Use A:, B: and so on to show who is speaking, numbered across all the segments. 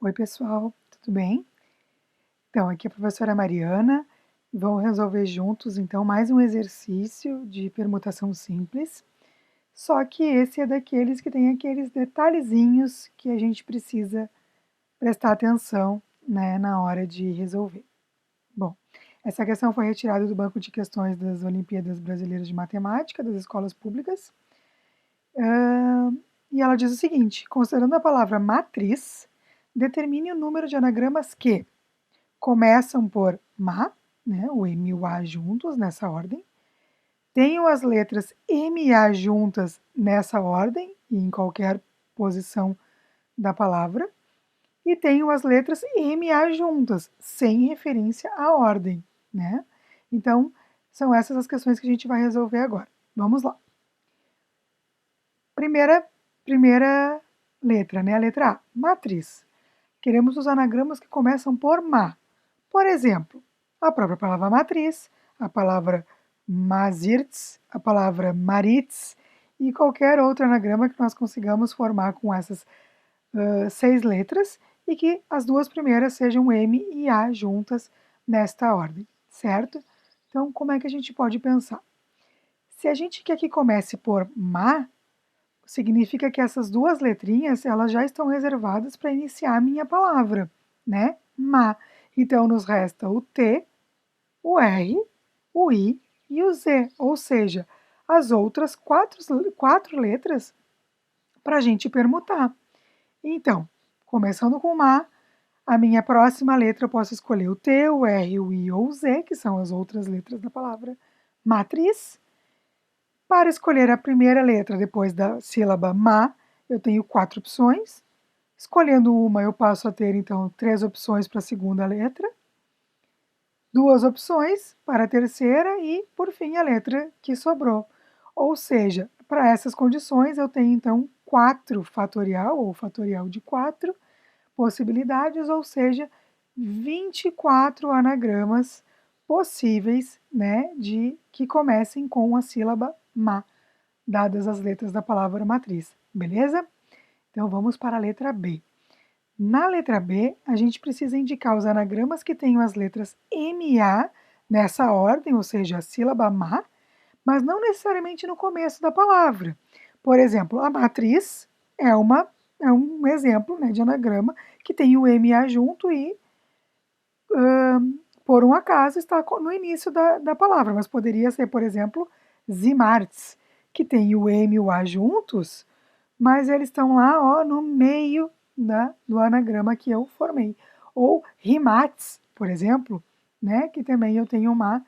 A: Oi, pessoal, tudo bem? Então, aqui é a professora Mariana e vamos resolver juntos, então, mais um exercício de permutação simples. Só que esse é daqueles que tem aqueles detalhezinhos que a gente precisa prestar atenção, né, na hora de resolver. Bom, essa questão foi retirada do banco de questões das Olimpíadas Brasileiras de Matemática das escolas públicas. E ela diz o seguinte: considerando a palavra matriz, determine o número de anagramas que começam por Ma, né, o M e o A juntos nessa ordem. Tenho as letras M e A juntas nessa ordem e em qualquer posição da palavra. E tenho as letras M e A juntas, sem referência à ordem, né? Então, são essas as questões que a gente vai resolver agora. Vamos lá. Primeira letra, né? A letra A, matriz. Queremos os anagramas que começam por Ma. Por exemplo, a própria palavra matriz, a palavra mazirts, a palavra maritz e qualquer outro anagrama que nós consigamos formar com essas 6 letras e que as duas primeiras sejam M e A juntas nesta ordem, certo? Então, como é que a gente pode pensar? Se a gente quer que comece por Ma, significa que essas duas letrinhas elas já estão reservadas para iniciar a minha palavra, né? Ma. Então, nos resta o T, o R, o I e o Z, ou seja, as outras quatro letras para a gente permutar. Então, começando com Ma, a minha próxima letra eu posso escolher o T, o R, o I ou o Z, que são as outras letras da palavra matriz. Para escolher a primeira letra depois da sílaba Ma, eu tenho 4 opções. Escolhendo uma, eu passo a ter, então, 3 opções para a segunda letra, 2 opções para a terceira e, por fim, a letra que sobrou. Ou seja, para essas condições, eu tenho, então, 4 fatorial, ou fatorial de 4 possibilidades, ou seja, 24 anagramas possíveis, né, de que comecem com a sílaba Ma, dadas as letras da palavra matriz, beleza? Então vamos para a letra B. Na letra B, a gente precisa indicar os anagramas que tenham as letras M e A nessa ordem, ou seja, a sílaba Ma, mas não necessariamente no começo da palavra. Por exemplo, a matriz é um exemplo, né, de anagrama que tem o M e A junto e, por um acaso, está no início da palavra, mas poderia ser, por exemplo, Zimarts, que tem o M e o A juntos, mas eles estão lá, ó, no meio do anagrama que eu formei. Ou Rimats, por exemplo, né, que também eu tenho uma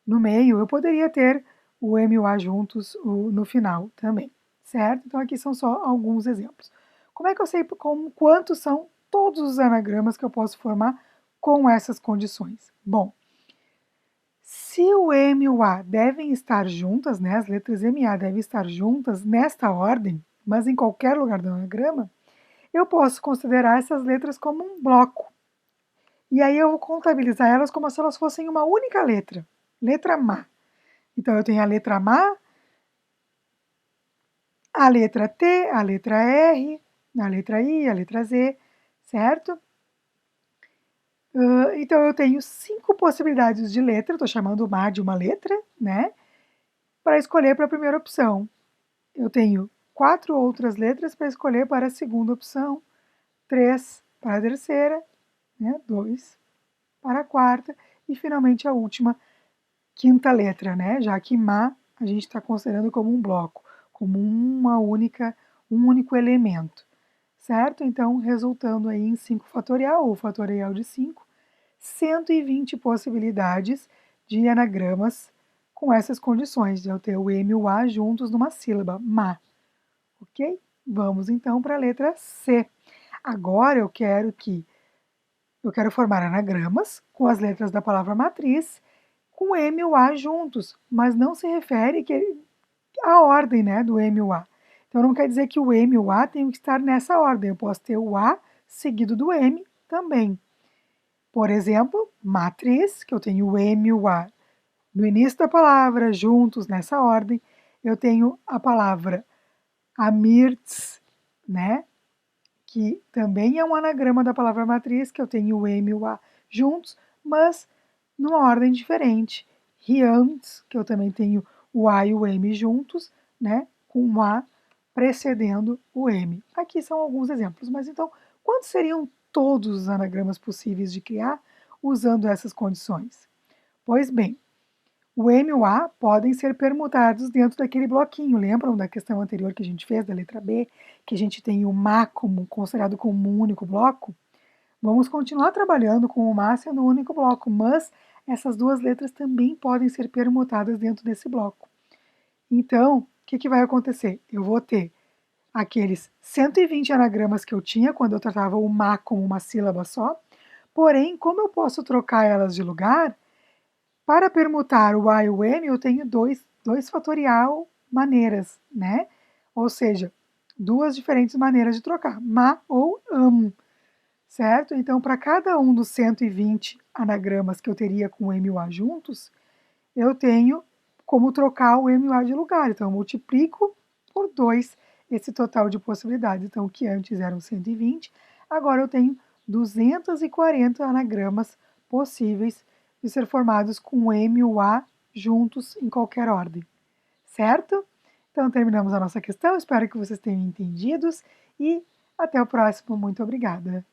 A: no meio. Eu poderia ter o M e o A juntos no final também, certo? Então aqui são só alguns exemplos. Como é que eu sei quantos são todos os anagramas que eu posso formar com essas condições? Bom, se o M e o A devem estar juntas, né, as letras M e A devem estar juntas nesta ordem, mas em qualquer lugar do anagrama, eu posso considerar essas letras como um bloco. E aí eu vou contabilizar elas como se elas fossem uma única letra Ma. Então eu tenho a letra Ma, a letra T, a letra R, a letra I, a letra Z, certo? Então eu tenho 5 possibilidades de letra, estou chamando Ma de uma letra, né? Para escolher para a primeira opção. Eu tenho 4 outras letras para escolher para a segunda opção, 3 para a terceira, né? 2 para a quarta e finalmente a última, quinta letra, né? Já que Ma a gente está considerando como um bloco, como um único elemento, certo? Então, resultando aí em 5 fatorial, ou fatorial de 5, 120 possibilidades de anagramas com essas condições, de eu ter o M e o A juntos numa sílaba, Ma, ok? Vamos então para a letra C. Agora eu quero formar anagramas com as letras da palavra matriz com M e o A juntos, mas não se refere à ordem, né, do M e o A. Então não quer dizer que o M e o A tenham que estar nessa ordem. Eu posso ter o A seguido do M também. Por exemplo, matriz, que eu tenho o M e o A no início da palavra, juntos nessa ordem. Eu tenho a palavra amirts, né, que também é um anagrama da palavra matriz, que eu tenho o M e o A juntos, mas numa ordem diferente. Riantes, que eu também tenho o A e o M juntos, né, com o A precedendo o M. Aqui são alguns exemplos, mas então, quantos seriam todos os anagramas possíveis de criar usando essas condições? Pois bem, o M e o A podem ser permutados dentro daquele bloquinho. Lembram da questão anterior que a gente fez, da letra B, que a gente tem o MA como, considerado como um único bloco? Vamos continuar trabalhando com o MA sendo um único bloco, mas essas duas letras também podem ser permutadas dentro desse bloco. Então, o que vai acontecer? Eu vou ter aqueles 120 anagramas que eu tinha quando eu tratava o MA como uma sílaba só, porém, como eu posso trocar elas de lugar, para permutar o A e o M, eu tenho dois fatorial maneiras, né? Ou seja, duas diferentes maneiras de trocar, ma ou am, certo? Então, para cada um dos 120 anagramas que eu teria com o M e o A juntos, eu tenho como trocar o M e o A de lugar. Então, eu multiplico por 2 esse total de possibilidades. Então, o que antes eram 120, agora eu tenho 240 anagramas possíveis de ser formados com o M e o A juntos em qualquer ordem, certo? Então, terminamos a nossa questão. Espero que vocês tenham entendido e até o próximo. Muito obrigada!